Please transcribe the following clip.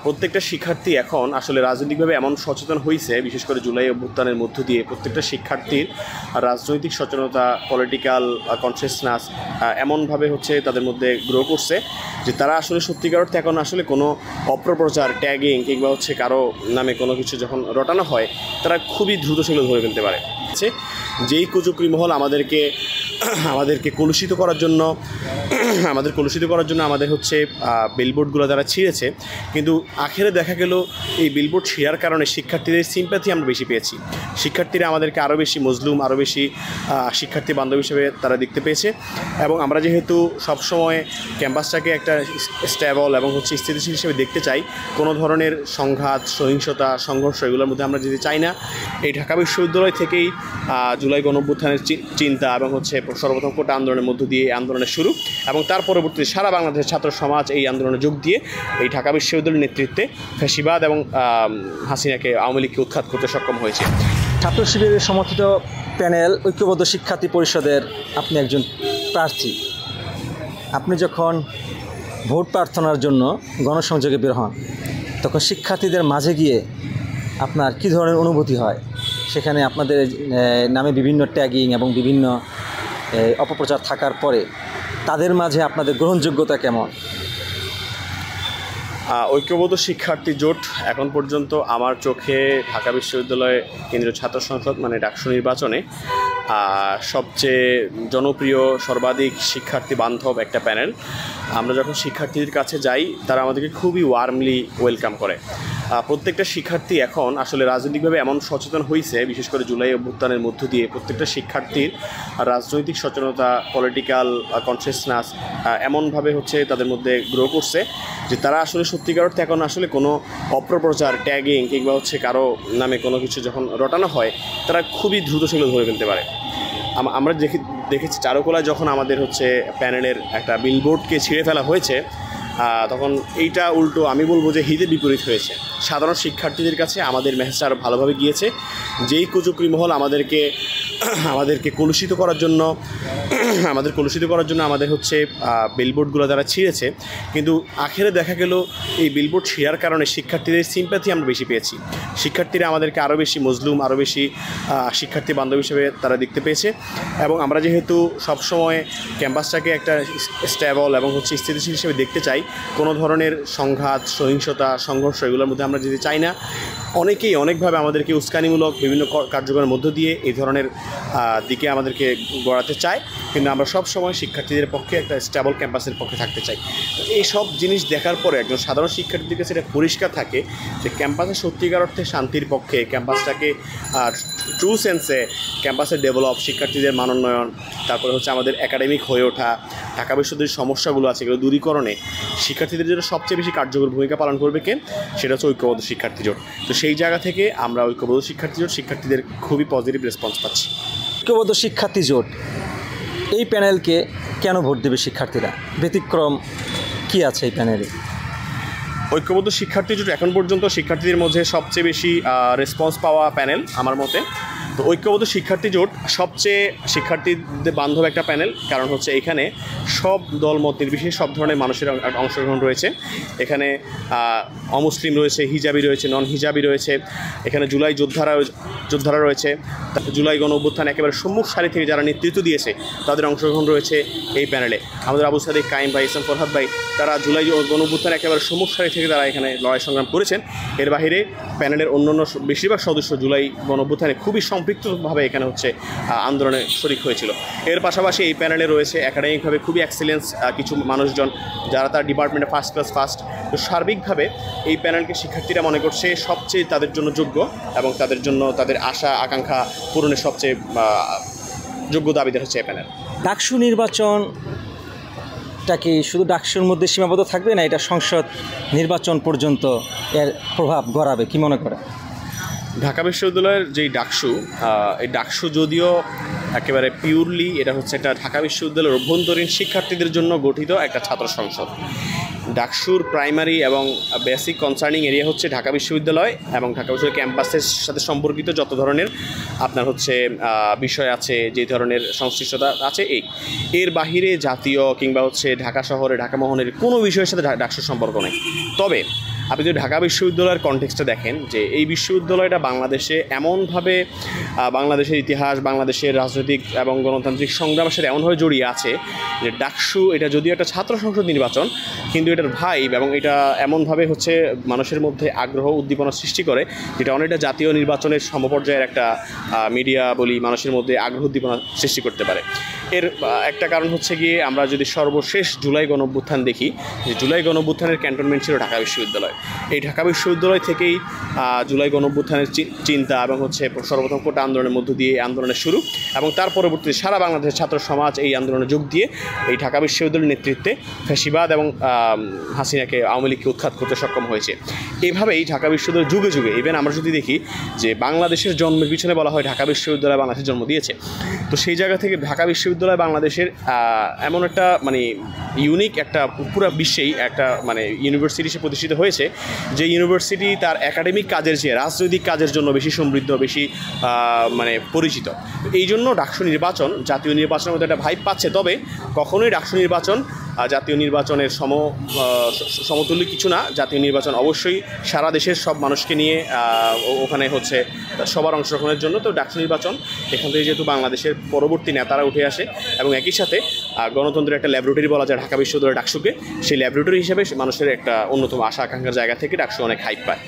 প্রত্যেকটা শিক্ষার্থী এখন আসলে রাজনৈতিকভাবে এমন সচেতন হয়েছে, বিশেষ করে জুলাই অভ্যুত্থানের মধ্য দিয়ে প্রত্যেকটা শিক্ষার্থীর রাজনৈতিক সচেতনতা, পলিটিক্যাল কনসিয়াসনেস এমনভাবে তাদের মধ্যে গ্রো করছে যে তারা আসলে সত্যিকার অর্থে এখন আসলে কোনো অপপ্রচার, ট্যাগিং কিংবা কারো নামে কোনো কিছু যখন রটানো হয় তারা খুবই দ্রুত সেগুলো ধরে ফেলতে পারে। যেই কুচক্রী মহল আমাদেরকে কলুষিত করার জন্য আমাদের বিলবোর্ডগুলো তারা ছিঁড়েছে, কিন্তু আখেরে দেখা গেল এই বিলবোর্ড ছিঁড়ার কারণে শিক্ষার্থীদের সিম্প্যাথি আমরা বেশি পেয়েছি। শিক্ষার্থীরা আমাদেরকে আরও বেশি মজলুম, আরও বেশি শিক্ষার্থী বান্ধব হিসেবে তারা দেখতে পেয়েছে। এবং আমরা যেহেতু সবসময় ক্যাম্পাসটাকে একটা স্টেবল এবং স্থিতিশীল হিসেবে দেখতে চাই, কোনো ধরনের সংঘাত, সহিংসতা, সংঘর্ষ এগুলোর মধ্যে আমরা যেতে চাই না। এই ঢাকা বিশ্ববিদ্যালয় থেকেই জুলাই গণঅভ্যুত্থানের চিন্তা এবং সর্বপ্রথম কোটা আন্দোলনের মধ্য দিয়ে আন্দোলনের শুরু, এবং তার পরবর্তীতে সারা বাংলাদেশের ছাত্র সমাজ এই আন্দোলনে যোগ দিয়ে এই ঢাকা বিশ্ববিদ্যালয়ের নেতৃত্বে ফ্যাসিবাদ এবং হাসিনাকে, আওয়ামী লীগকে উৎখাত করতে সক্ষম হয়েছে। ছাত্র শিবিরের সমর্থিত প্যানেল ঐক্যবদ্ধ শিক্ষার্থী পরিষদের আপনি একজন প্রার্থী। আপনি যখন ভোট প্রার্থনার জন্য গণসংযোগে বের হন, তখন শিক্ষার্থীদের মাঝে গিয়ে আপনার কী ধরনের অনুভূতি হয়? সেখানে আপনাদের নামে বিভিন্ন ট্যাগিং এবং বিভিন্ন অপপ্রচার থাকার পরে তাদের মাঝে আপনাদের গ্রহণযোগ্যতা কেমন? ঐক্যবদ্ধ শিক্ষার্থী জোট এখন পর্যন্ত আমার চোখে ঢাকা বিশ্ববিদ্যালয় কেন্দ্রীয় ছাত্র সংসদ ডাকসু নির্বাচনে সবচেয়ে জনপ্রিয়, সর্বাধিক শিক্ষার্থী বান্ধব একটা প্যানেল। আমরা যখন শিক্ষার্থীদের কাছে যাই তারা আমাদেরকে খুবই ওয়ার্মলি ওয়েলকাম করে। প্রত্যেকটা শিক্ষার্থী এখন আসলে রাজনৈতিকভাবে এমন সচেতন হয়েছে, বিশেষ করে জুলাই অভ্যুত্থানের মধ্য দিয়ে প্রত্যেকটা শিক্ষার্থীর রাজনৈতিক সচেতনতা, পলিটিক্যাল কনসিয়াসনেস এমনভাবে তাদের মধ্যে গ্রো করছে যে তারা আসলে সত্যিকার অর্থে এখন আসলে কোনো অপপ্রচার, ট্যাগিং কিংবা কারো নামে কোনো কিছু যখন রটানো হয় তারা খুবই দ্রুত সেগুলো ধরে ফেলতে পারে। আমরা দেখেছি চারুকলায় যখন আমাদের প্যানেলের একটা বিলবোর্ডকে ছিঁড়ে ফেলা হয়েছে, তখন এইটা উল্টো আমি বলবো যে হিতে বিপরীত হয়েছে। সাধারণ শিক্ষার্থীদের কাছে আমাদের মেসেজটা আরও ভালোভাবে গিয়েছে। যেই কুচক্রী মহল আমাদেরকে কলুষিত করার জন্য আমাদের বিলবোর্ডগুলো তারা ছিঁড়েছে, কিন্তু আখেরে দেখা গেল এই বিলবোর্ড ছিঁড়ার কারণে শিক্ষার্থীদের সিম্প্যাথি আমরা বেশি পেয়েছি। শিক্ষার্থীরা আমাদেরকে আরও বেশি মজলুম, আরও বেশি শিক্ষার্থী বান্ধব হিসেবে তারা দেখতে পেয়েছে। এবং আমরা যেহেতু সবসময় ক্যাম্পাসটাকে একটা স্টেবল এবং স্থিতিশীল হিসেবে দেখতে চাই, কোনো ধরনের সংঘাত, সহিংসতা, সংঘর্ষ এগুলোর মধ্যে আমরা যেতে চাই না। অনেকেই অনেকভাবে আমাদেরকে উস্কানিমূলক বিভিন্ন কার্যক্রমের মধ্য দিয়ে এই ধরনের দিকে আমাদেরকে গড়াতে চায়, কিন্তু আমরা সব সময় শিক্ষার্থীদের পক্ষে একটা স্টেবল ক্যাম্পাসের পক্ষে থাকতে চাই। এই সব জিনিস দেখার পরে একজন সাধারণ শিক্ষার্থীর কাছে এটা পরিষ্কার থাকে যে ক্যাম্পাসে সত্যিকার অর্থে শান্তির পক্ষে, ক্যাম্পাসটাকে ট্রু সেন্সে ক্যাম্পাসের ডেভেলপ, শিক্ষার্থীদের মানোন্নয়ন, তারপরে আমাদের একাডেমিক হয়ে ওঠা, ঢাকা বিশ্ববিদ্যালয়ের সমস্যাগুলো আছে এগুলো দূরীকরণে শিক্ষার্থীদের জন্য সবচেয়ে বেশি কার্যকর ভূমিকা পালন করবে কে? সেটা ঐক্যবদ্ধ শিক্ষার্থী জোট। তো সেই জায়গা থেকে আমরা ঐক্যবদ্ধ শিক্ষার্থী জোট শিক্ষার্থীদের খুবই পজিটিভ রেসপন্স পাচ্ছি। ঐক্যবদ্ধ শিক্ষার্থী জোট এই প্যানেলকে কেন ভোট দেবে শিক্ষার্থীরা? ব্যতিক্রম কি আছে এই প্যানেলে? ঐক্যবদ্ধ শিক্ষার্থী জোট এখন পর্যন্ত শিক্ষার্থীদের মধ্যে সবচেয়ে বেশি রেসপন্স পাওয়া প্যানেল আমার মতে। তো ঐক্যবদ্ধ শিক্ষার্থী জোট সবচেয়ে শিক্ষার্থীদের বান্ধব একটা প্যানেল, কারণ এখানে সব দলমত নির্বিশেষে সব ধরনের মানুষের অংশগ্রহণ রয়েছে। এখানে অমুসলিম রয়েছে, হিজাবি রয়েছে, নন হিজাবি রয়েছে, এখানে জুলাই যোদ্ধারা রয়েছে, জুলাই গণ অভ্যুত্থান একেবারে সম্মুখ সারি থেকে যারা নেতৃত্ব দিয়েছে তাদের অংশগ্রহণ রয়েছে এই প্যানেলে। আমাদের আবু সাদিক, কাইম ভাই, ইসলাম ফরহাদ ভাই, তারা জুলাই গণ অভ্যুত্থান একেবারে সম্মুখ সারি থেকে তারা এখানে লড়াই সংগ্রাম করেছেন। এর বাইরে প্যানেলের অন্যান্য বেশিরভাগ সদস্য জুলাই গণ অভ্যুত্থানে খুবই সম্পৃক্তভাবে এখানে আন্দোলনে শরিক হয়েছিল। এর পাশাপাশি এই প্যানেলে রয়েছে একাডেমিকভাবে খুবই এক্সেলেন্স কিছু মানুষজন, যারা তার ডিপার্টমেন্টে ফার্স্ট ক্লাস ফার্স্ট। তো সার্বিকভাবে এই প্যানেলকে শিক্ষার্থীরা মনে করছে সবচেয়ে তাদের জন্য যোগ্য এবং তাদের জন্য তাদের আশা আকাঙ্ক্ষা পূরণের সবচেয়ে যোগ্য দাবিদার হচ্ছে এই প্যানেল। ডাকসু নির্বাচনটা কি শুধু ডাকসুর মধ্যে সীমাবদ্ধ থাকবে, না এটা সংসদ নির্বাচন পর্যন্ত এর প্রভাব গড়াবে? কি মনে করে? ঢাকা বিশ্ববিদ্যালয়ের যেই ডাকসু, এই ডাকসু যদিও একেবারে পিওরলি এটা একটা ঢাকা বিশ্ববিদ্যালয়ের অভ্যন্তরীণ শিক্ষার্থীদের জন্য গঠিত একটা ছাত্র সংসদ। ডাকসুর প্রাইমারি এবং বেসিক কনসার্নিং এরিয়া ঢাকা বিশ্ববিদ্যালয় এবং ঢাকা বিশ্ববিদ্যালয় ক্যাম্পাসের সাথে সম্পর্কিত যত ধরনের আপনার বিষয় আছে, যে ধরনের সংশ্লিষ্টতা আছে এর বাহিরে জাতীয় কিংবা ঢাকা শহরে ঢাকা মহানগরের কোনো বিষয়ের সাথে ডাকসুর সম্পর্ক নেই। তবে আপনি যদি ঢাকা বিশ্ববিদ্যালয়ের কনটেক্সটে দেখেন যে এই বিশ্ববিদ্যালয়টা বাংলাদেশে এমনভাবে বাংলাদেশের ইতিহাস, বাংলাদেশের রাজনৈতিক এবং গণতান্ত্রিক সংগ্রামের সাথে এমনভাবে জড়িয়ে আছে যে ডাকসু এটা যদিও একটা ছাত্র সংসদ নির্বাচন, কিন্তু এটার ভাইব এবং এটা এমনভাবে হচ্ছে মানুষের মধ্যে আগ্রহ উদ্দীপনা সৃষ্টি করে যেটা অনেকটা জাতীয় নির্বাচনের সমপর্যায়ের একটা মিডিয়া বলি মানুষের মধ্যে আগ্রহ উদ্দীপনা সৃষ্টি করতে পারে। এর একটা কারণ হচ্ছে গিয়ে আমরা যদি সর্বশেষ জুলাই গণঅভ্যুত্থান দেখি, যে জুলাই গণঅভ্যুত্থানের ক্যান্টনমেন্ট ছিল ঢাকা বিশ্ববিদ্যালয়। এই ঢাকা বিশ্ববিদ্যালয় থেকেই জুলাই গণঅভ্যুত্থানের চিন্তা এবং হচ্ছে সর্বপ্রথম কোটা আন্দোলনের মধ্য দিয়ে এই আন্দোলনের শুরু, এবং তার পরবর্তীতে সারা বাংলাদেশের ছাত্র সমাজ এই আন্দোলনে যোগ দিয়ে এই ঢাকা বিশ্ববিদ্যালয়ের নেতৃত্বে ফ্যাসিবাদ এবং হাসিনাকে, আওয়ামী লীগকে উৎখাত করতে সক্ষম হয়েছে। এইভাবেই ঢাকা বিশ্ববিদ্যালয় যুগে যুগে, ইভেন আমরা যদি দেখি যে বাংলাদেশের জন্মের পিছনে বলা হয় ঢাকা বিশ্ববিদ্যালয় বাংলাদেশের জন্ম দিয়েছে। তো সেই জায়গা থেকে ঢাকা বিশ্ববিদ্যালয় বাংলাদেশের এমন একটা মানে ইউনিক একটা পুরো বিশ্বেই একটা মানে ইউনিভার্সিটি সে প্রতিষ্ঠিত হয়েছে, যে ইউনিভার্সিটি তার একাডেমিক কাজের চেয়ে রাজনৈতিক কাজের জন্য বেশি সমৃদ্ধ, বেশি মানে পরিচিত। এই জন্য ডাকসু নির্বাচন জাতীয় নির্বাচনের মধ্যে একটা ভাইব পাচ্ছে। তবে কখনোই ডাকসু নির্বাচন জাতীয় নির্বাচনের সমতুল্য কিছু না। জাতীয় নির্বাচন অবশ্যই সারা দেশের সব মানুষকে নিয়ে ওখানে হচ্ছে সবার অংশগ্রহণের জন্য। তো ডাকসু নির্বাচন এখান থেকে যেহেতু বাংলাদেশের পরবর্তী নেতারা উঠে আসে এবং একই সাথে গণতন্ত্রের একটা ল্যাবরেটরি বলা যায় ঢাকা বিশ্ববিদ্যালয় ডাকসুকে, সেই ল্যাবরেটরি হিসেবে মানুষের একটা অন্যতম আশা আকাঙ্ক্ষার জায়গা থেকে ডাকসু অনেক হাইপ পায়।